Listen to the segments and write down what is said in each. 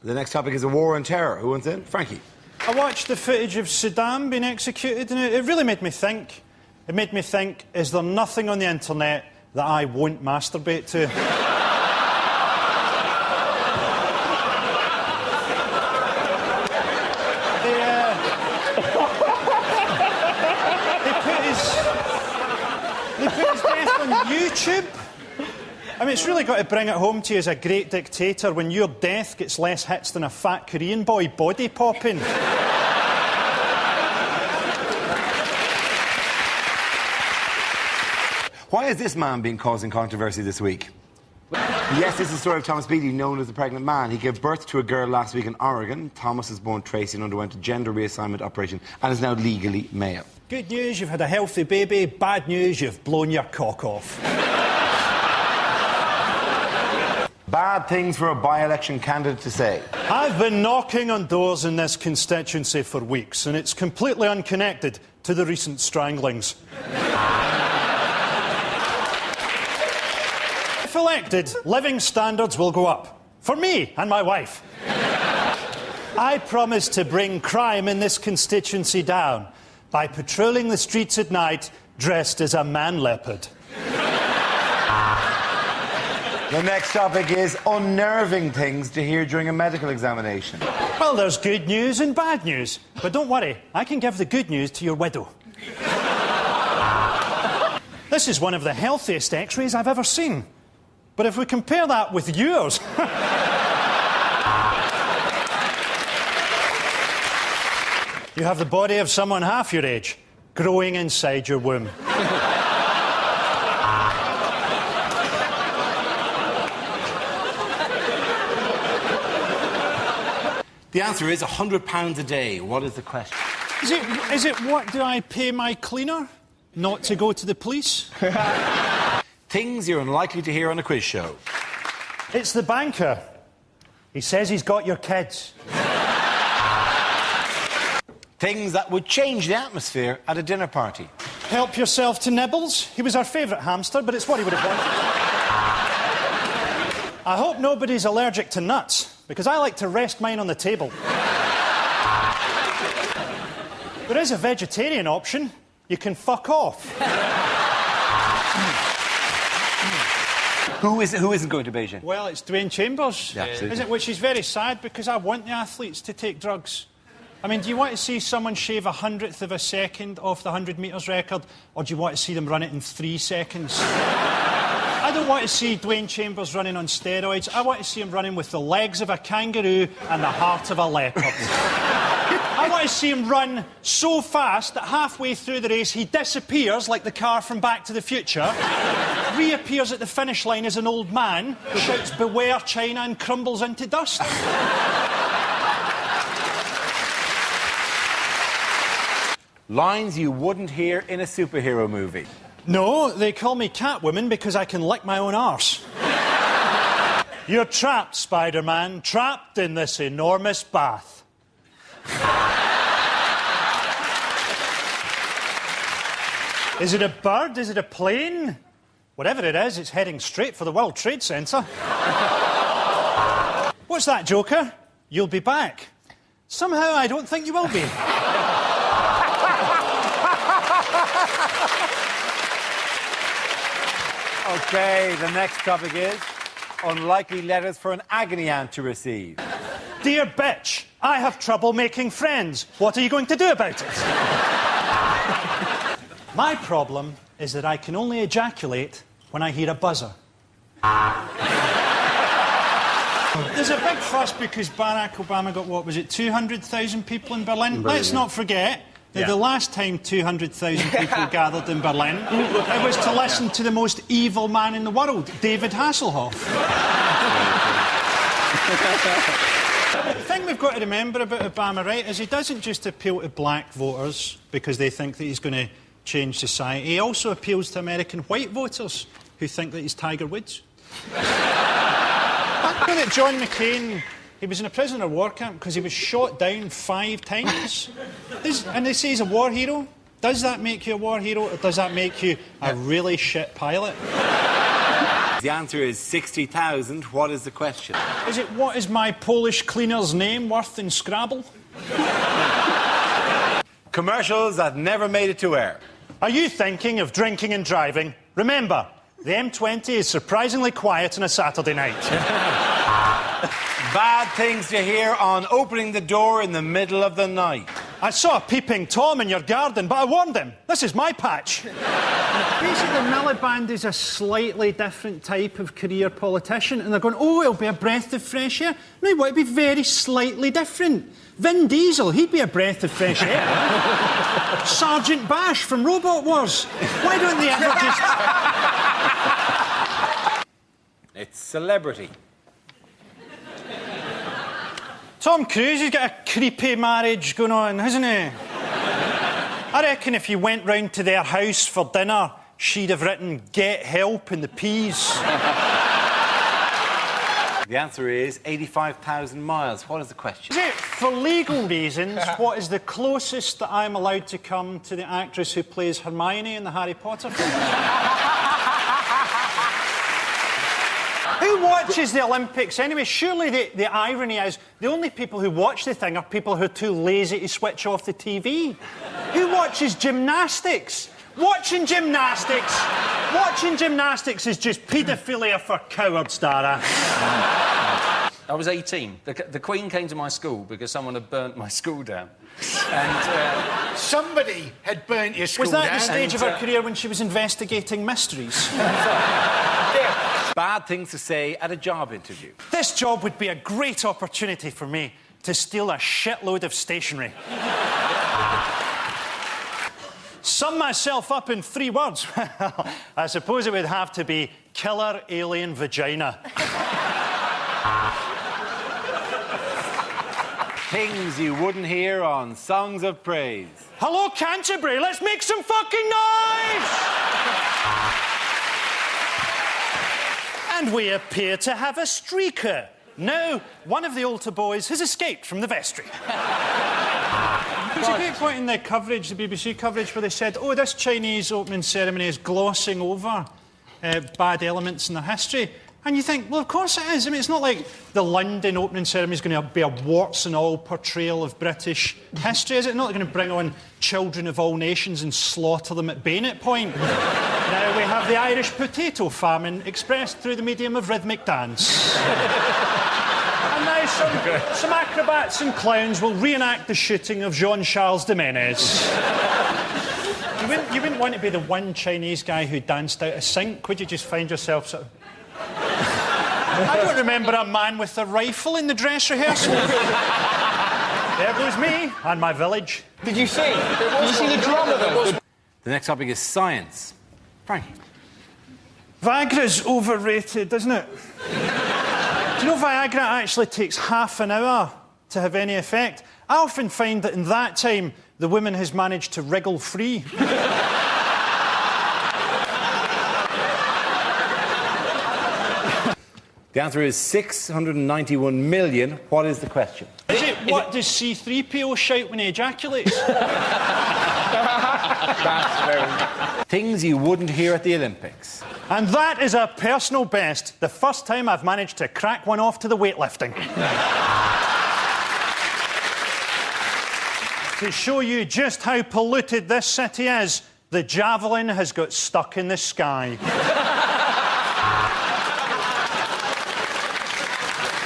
The next topic is a war on terror. Who wants in? Frankie. I watched the footage of Saddam being executed and it really made me think. It made me think, is there nothing on the internet that I won't masturbate to? They put his death on YouTube. I mean, it's really got to bring it home to you as a great dictator when your death gets less hits than a fat Korean boy body popping. Why is this man being causing controversy this week? Yes, this is the story of Thomas Beattie, known as the pregnant man. He gave birth to a girl last week in Oregon. Thomas is born Tracy and underwent a gender reassignment operation and is now legally male. Good news, you've had a healthy baby. Bad news, you've blown your cock off. Bad things for a by-election candidate to say. I've been knocking on doors in this constituency for weeks, and it's completely unconnected to the recent stranglings. If elected, living standards will go up. For me and my wife. I promise to bring crime in this constituency down by patrolling the streets at night dressed as a man leopard. The next topic is unnerving things to hear during a medical examination. Well, there's good news and bad news. But don't worry, I can give the good news to your widow. This is one of the healthiest x-rays I've ever seen. But if we compare that with yours... You have the body of someone half your age, growing inside your womb. The answer is £100 a day. What is the question? Is it what do I pay my cleaner? Not to go to the police? Things you're unlikely to hear on a quiz show. It's the banker. He says he's got your kids. Things that would change the atmosphere at a dinner party. Help yourself to nibbles. He was our favourite hamster, but it's what he would have wanted. I hope nobody's allergic to nuts, because I like to rest mine on the table. There is a vegetarian option. You can fuck off. Who isn't going to Beijing? Well, it's Dwayne Chambers. Yeah, absolutely. Isn't it? Which is very sad, because I want the athletes to take drugs. I mean, do you want to see someone shave 100th of a second off the 100 metres record, or do you want to see them run it in 3 seconds? I don't want to see Dwayne Chambers running on steroids. I want to see him running with the legs of a kangaroo and the heart of a leopard. I want to see him run so fast that halfway through the race he disappears like the car from Back to the Future, reappears at the finish line as an old man, shouts "Beware China" and crumbles into dust. Lines you wouldn't hear in a superhero movie. No, they call me Catwoman because I can lick my own arse. You're trapped, Spider-Man, trapped in this enormous bath. Is it a bird? Is it a plane? Whatever it is, it's heading straight for the World Trade Center. What's that, Joker? You'll be back. Somehow I don't think you will be. OK, the next topic is unlikely letters for an agony aunt to receive. Dear bitch, I have trouble making friends. What are you going to do about it? My problem is that I can only ejaculate when I hear a buzzer. There's a big fuss because Barack Obama got, what was it, 200,000 people in Berlin? Let's not forget that the last time 200,000 people gathered in Berlin, it was to listen to the most evil man in the world, David Hasselhoff. The thing we've got to remember about Obama, right, is he doesn't just appeal to black voters because they think that he's going to change society. He also appeals to American white voters who think that he's Tiger Woods. You know that John McCain, he was in a prisoner of war camp because he was shot down 5 times. And they say he's a war hero. Does that make you a war hero, or does that make you a really shit pilot? The answer is 60,000. What is the question? Is it what is my Polish cleaner's name worth in Scrabble? Commercials that never made it to air. Are you thinking of drinking and driving? Remember, the M20 is surprisingly quiet on a Saturday night. Bad things to hear on opening the door in the middle of the night. I saw a peeping Tom in your garden, but I warned him. This is my patch. Basically, Miliband is a slightly different type of career politician, and they're going, oh, it'll be a breath of fresh air. No, it would be very slightly different. Vin Diesel, he'd be a breath of fresh air. Sergeant Bash from Robot Wars. Why don't they ever just... It's celebrity. Tom Cruise, he's got a creepy marriage going on, hasn't he? I reckon if you went round to their house for dinner, she'd have written, get help in the peas. The answer is 85,000 miles. What is the question? Is it, for legal reasons, what is the closest that I'm allowed to come to the actress who plays Hermione in the Harry Potter films? Who watches the Olympics anyway? Surely the irony is the only people who watch the thing are people who are too lazy to switch off the TV. Who watches gymnastics? Watching gymnastics is just paedophilia for cowards, Dara. I was 18. The Queen came to my school because someone had burnt my school down. And somebody had burnt your school down. Was that down? the stage of her career when she was investigating mysteries? Bad things to say at a job interview. This job would be a great opportunity for me to steal a shitload of stationery. Sum myself up in 3 words. Well, I suppose it would have to be killer alien vagina. Things you wouldn't hear on Songs of Praise. Hello, Canterbury, let's make some fucking noise! And we appear to have a streaker. No, one of the altar boys has escaped from the vestry. There's a great point in the coverage, the BBC coverage, where they said, oh, this Chinese opening ceremony is glossing over bad elements in their history. And you think, well, of course it is. I mean, it's not like the London opening ceremony is going to be a warts and all portrayal of British history, is it? Not going to bring on children of all nations and slaughter them at bayonet point. Now we have the Irish potato famine expressed through the medium of rhythmic dance. And now some acrobats and clowns will reenact the shooting of Jean-Charles Domenez. You wouldn't want to be the one Chinese guy who danced out of sync, would you? Just find yourself sort of... I don't remember a man with a rifle in the dress rehearsal. There goes me and my village. Did you see? Did you see the drama though? The next topic is science. Frankie. Viagra's overrated, isn't it? Do you know Viagra actually takes half an hour to have any effect? I often find that in that time, the woman has managed to wriggle free. The answer is 691 million. What is the question? Is it what does C-3PO shout when he ejaculates? Things you wouldn't hear at the Olympics. And that is a personal best. The first time I've managed to crack one off to the weightlifting. To show you just how polluted this city is, the javelin has got stuck in the sky.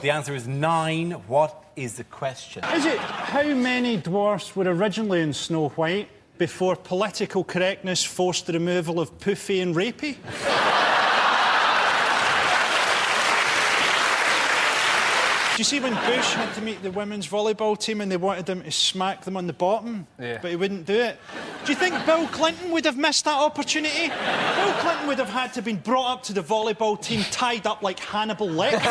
The answer is 9. What is the question? Is it how many dwarfs were originally in Snow White before political correctness forced the removal of Poofy and Rapey? Do you see when Bush had to meet the women's volleyball team and they wanted him to smack them on the bottom, but he wouldn't do it? Do you think Bill Clinton would have missed that opportunity? Bill Clinton would have had to have been brought up to the volleyball team tied up like Hannibal Lecter.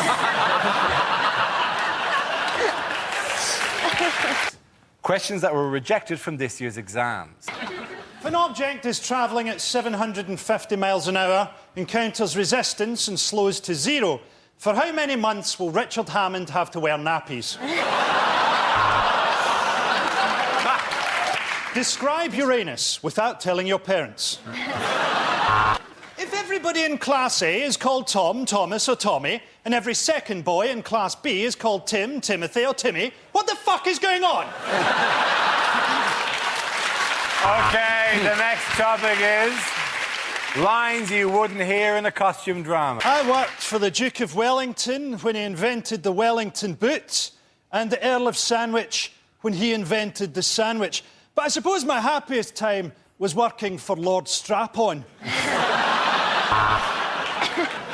Questions that were rejected from this year's exams. If an object is travelling at 750 miles an hour, encounters resistance and slows to 0, for how many months will Richard Hammond have to wear nappies? Describe Uranus without telling your parents. If Everybody in Class A is called Tom, Thomas or Tommy, and every second boy in Class B is called Tim, Timothy or Timmy. What the fuck is going on? OK, the next topic is lines you wouldn't hear in a costume drama. I worked for the Duke of Wellington when he invented the Wellington boot, and the Earl of Sandwich when he invented the sandwich. But I suppose my happiest time was working for Lord Strap-on.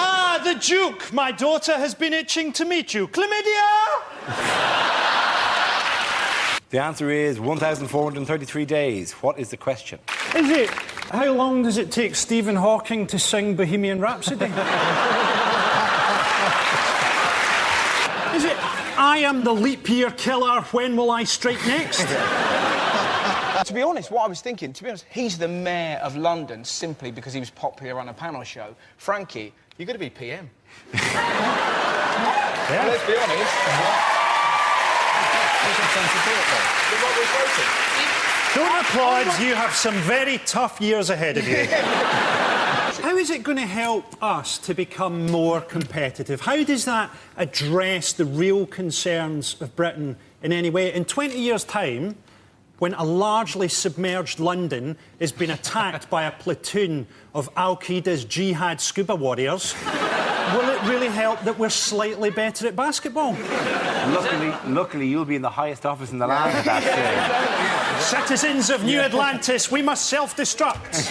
Ah, the Duke! My daughter has been itching to meet you. Chlamydia! The answer is 1,433 days. What is the question? Is it, how long does it take Stephen Hawking to sing Bohemian Rhapsody? Is it, I am the leap year killer, when will I strike next? To be honest, what I was thinking, he's the mayor of London simply because he was popular on a panel show. Frankie, you're going to be PM. Yeah. Let's be honest. Don't applaud, you have some very tough years ahead of you. How is it going to help us to become more competitive? How does that address the real concerns of Britain in any way? In 20 years' time, when a largely submerged London is being attacked by a platoon of Al-Qaeda's jihad scuba warriors, will it really help that we're slightly better at basketball? Luckily, you'll be in the highest office in the land at that stage. Citizens of New Atlantis, we must self-destruct.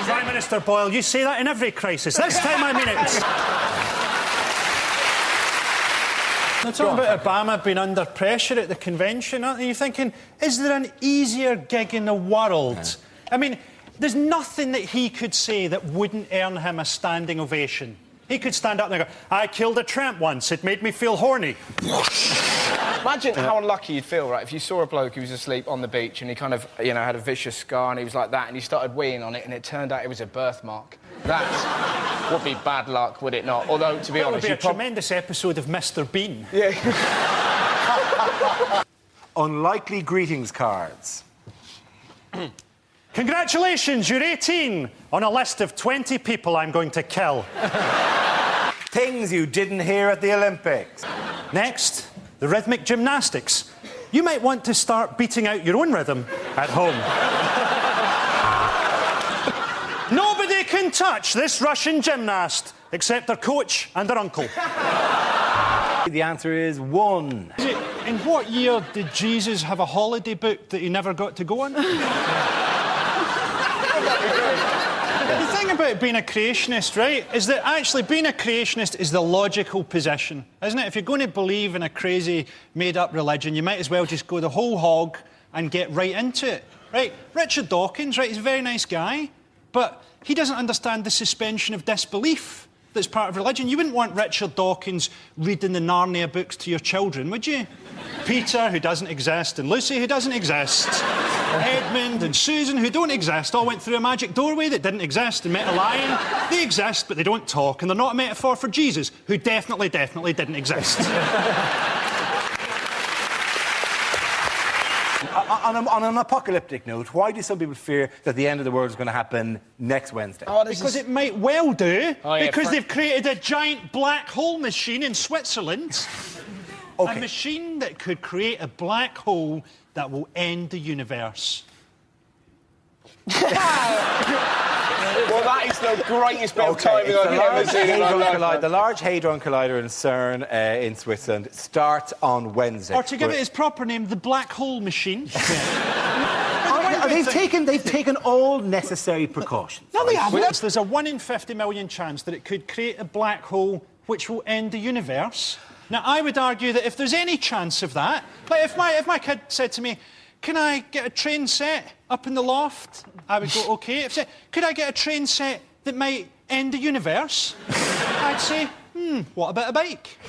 Prime Minister Boyle, you say that in every crisis. This time I mean it. They're talking about Obama being under pressure at the convention, aren't they? You're thinking, is there an easier gig in the world? I mean, there's nothing that he could say that wouldn't earn him a standing ovation. He could stand up there and go, I killed a tramp once, it made me feel horny. Imagine how unlucky you'd feel, right, if you saw a bloke who was asleep on the beach and he kind of, you know, had a vicious scar and he was like that and he started weeing on it and it turned out it was a birthmark. That would be bad luck, would it not? Although, to be honest... It would be a tremendous episode of Mr. Bean. Yeah. Unlikely greetings cards. Congratulations, you're 18 on a list of 20 people I'm going to kill. Things you didn't hear at the Olympics. Next, the rhythmic gymnastics. You might want to start beating out your own rhythm at home. Nobody can touch this Russian gymnast except their coach and their uncle. The answer is 1. In what year did Jesus have a holiday booked that he never got to go on? The thing about being a creationist, right, is that actually being a creationist is the logical position, isn't it? If you're going to believe in a crazy, made-up religion, you might as well just go the whole hog and get right into it, right? Richard Dawkins, right, he's a very nice guy, but he doesn't understand the suspension of disbelief that's part of religion. You wouldn't want Richard Dawkins reading the Narnia books to your children, would you? Peter, who doesn't exist, and Lucy, who doesn't exist. Edmund and Susan, who don't exist, all went through a magic doorway that didn't exist and met a lion. They exist, but they don't talk, and they're not a metaphor for Jesus, who definitely didn't exist. On an apocalyptic note, why do some people fear that the end of the world is going to happen next Wednesday? Because it might well do. Oh, yeah, because they've created a giant black hole machine in Switzerland. Okay. A machine that could create a black hole that will end the universe. Well, that is the greatest bit of timing I've ever seen in my life. The Large Hadron Collider in CERN in Switzerland starts on Wednesday. Or to give it its proper name, the black hole machine. They've taken all necessary precautions. No, they haven't. There's a 1 in 50 million chance that it could create a black hole which will end the universe. Now, I would argue that if there's any chance of that, like if my kid said to me, can I get a train set up in the loft? I would go, OK. If said, could I get a train set that might end the universe? I'd say, what about a bike?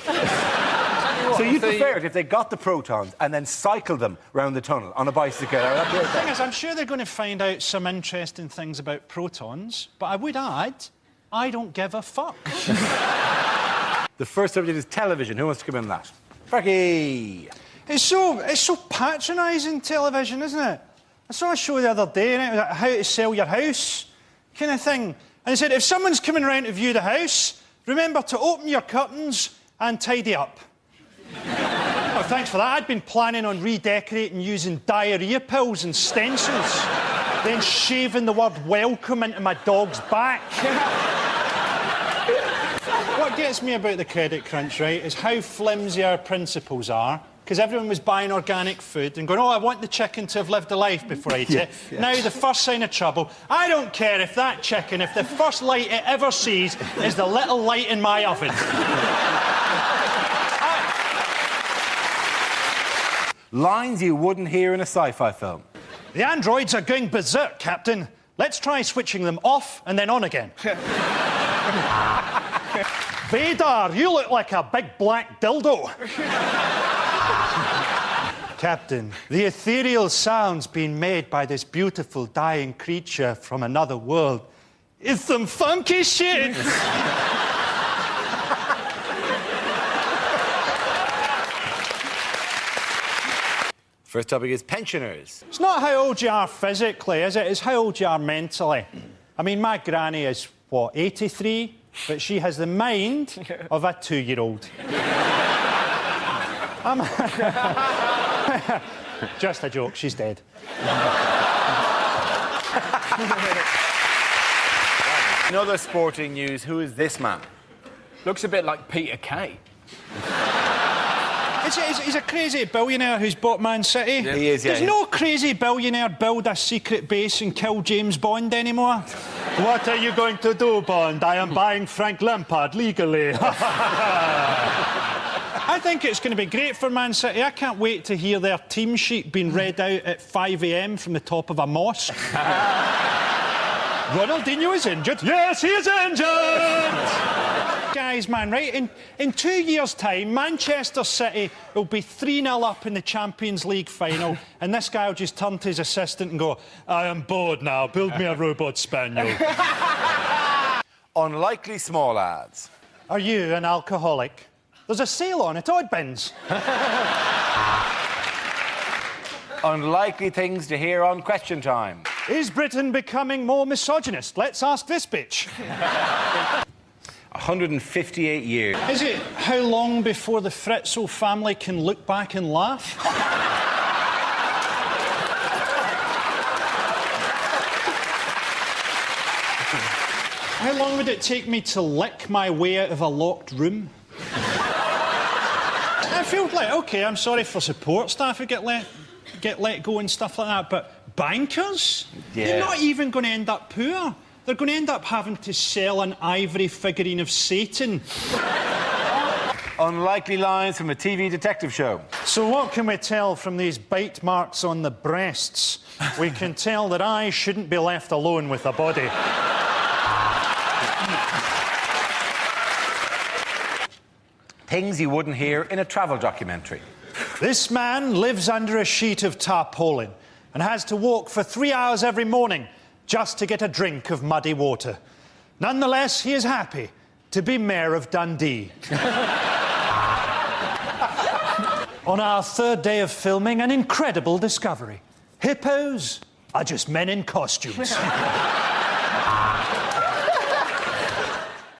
So you'd prefer it if they got the protons and then cycled them round the tunnel on a bicycle? The thing is, I'm sure they're going to find out some interesting things about protons, but I would add, I don't give a fuck. The first subject is television. Who wants to come in on that? Frankie! It's so patronising, television, isn't it? I saw a show the other day, and it was like how to sell your house kind of thing. And he said, if someone's coming round to view the house, remember to open your curtains and tidy up. Oh, thanks for that. I'd been planning on redecorating using diarrhoea pills and stencils, then shaving the word welcome into my dog's back. What gets me about the credit crunch, right, is how flimsy our principles are, because everyone was buying organic food and going, oh, I want the chicken to have lived a life before I eat it. Yes. Now, the first sign of trouble, I don't care if that chicken, if the first light it ever sees is the little light in my oven. Lines you wouldn't hear in a sci-fi film. The androids are going berserk, Captain. Let's try switching them off and then on again. Vader, you look like a big black dildo. Captain, the ethereal sounds being made by this beautiful dying creature from another world is some funky shit. First topic is pensioners. It's not how old you are physically, is it? It's how old you are mentally. I mean, my granny is, what, 83? But she has the mind of a 2-year-old. Just a joke, she's dead. In other sporting news, who is this man? Looks a bit like Peter Kay. He's a crazy billionaire who's bought Man City. Yeah. He is, yeah. There's no crazy billionaire build a secret base and kill James Bond anymore. What are you going to do, Bond? I am buying Frank Lampard legally. I think it's going to be great for Man City. I can't wait to hear their team sheet being read out at 5 a.m. from the top of a mosque. Ronaldinho is injured. Yes, he is injured! Guys, man, right? In 2 years' time, Manchester City will be 3-0 up in the Champions League final, and this guy will just turn to his assistant and go, I am bored now, build me a robot spaniel. Unlikely small ads. Are you an alcoholic? There's a sale on at Oddbins. Unlikely things to hear on Question Time. Is Britain becoming more misogynist? Let's ask this bitch. 158 years. Is it how long before the Fritzl family can look back and laugh? How long would it take me to lick my way out of a locked room? I feel like, OK, I'm sorry for support staff who get let go and stuff like that, but bankers? Yeah. They're not even going to end up poor. They're going to end up having to sell an ivory figurine of Satan. Unlikely lines from a TV detective show. So what can we tell from these bite marks on the breasts? We can tell that I shouldn't be left alone with a body. Things you wouldn't hear in a travel documentary. This man lives under a sheet of tarpaulin and has to walk for 3 hours every morning just to get a drink of muddy water. Nonetheless, he is happy to be Mayor of Dundee. On our third day of filming, an incredible discovery. Hippos are just men in costumes.